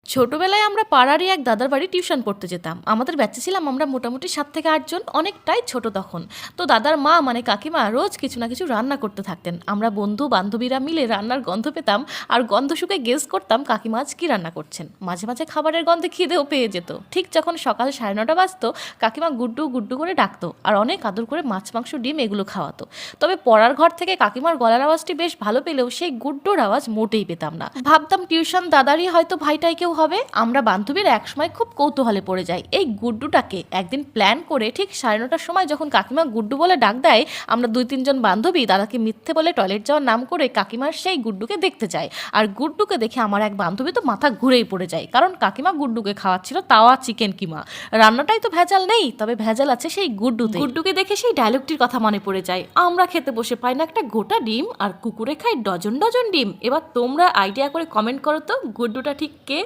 ছোটবেলায় আমরা পাড়ারই এক দাদার বাড়ি টিউশন পড়তে যেতাম। আমাদের ব্যাচে ছিলাম আমরা মোটামুটি 7 থেকে 8 জন, অনেকটাই ছোট তখন। তো দাদার মা মানে কাকিমা রোজ কিছু না কিছু রান্না করতে থাকতেন। আমরা বন্ধু বান্ধবীরা মিলে রান্নার গন্ধ পেতাম, আর গন্ধ শুকে গেস করতাম কাকিমা আজ কী রান্না করছেন। মাঝে মাঝে খাবারের গন্ধে খিদেও পেয়ে যেত। ঠিক যখন সকাল 9:30 বাজতো, কাকিমা গুড্ডু গুড্ডু করে ডাকতো আর অনেক আদর করে মাছ মাংস ডিম এগুলো খাওয়াতো। তবে পড়ার ঘর থেকে কাকিমার গলার আওয়াজটি বেশ ভালো পেলেও সেই গুড্ডুর আওয়াজ মোটেই পেতাম না। ভাবতাম টিউশন দাদারই হয়তো ভাইটাই কেউ হবে। আমরা বান্ধবীরা একসময় খুব কৌতূহলে পড়ে যাই এই গুড্ডুটাকে। একদিন প্ল্যান করে ঠিক 9:30টার সময় যখন কাকিমা গুড্ডু বলে ডাক দেয়, আমরা 2-3 জন বান্ধবী দাদাকে মিথ্যে বলে টয়লেট যাওয়ার নাম করে কাকিমার সেই গুড্ডুকে দেখতে যাই। আর গুড্ডুকে দেখে আমার এক বান্ধবী তো মাথা ঘুরেই পড়ে যায়, কারণ কাকিমা গুড্ডুকে খাওয়াচ্ছিল তাওয়া চিকেন কিমা। রান্নাটাই তো ভেজাল নেই, তবে ভেজাল আছে সেই গুড্ডুতে। গুড্ডুকে দেখে সেই ডায়লগটির কথা মনে পড়ে যায়, আমরা খেতে বসে পাই না একটা গোটা ডিম আর কুকুরে খাই ডজন ডজন ডিম। এবার তোমরা আইডিয়া করে কমেন্ট করো তো গুড্ডুটা ঠিক কে?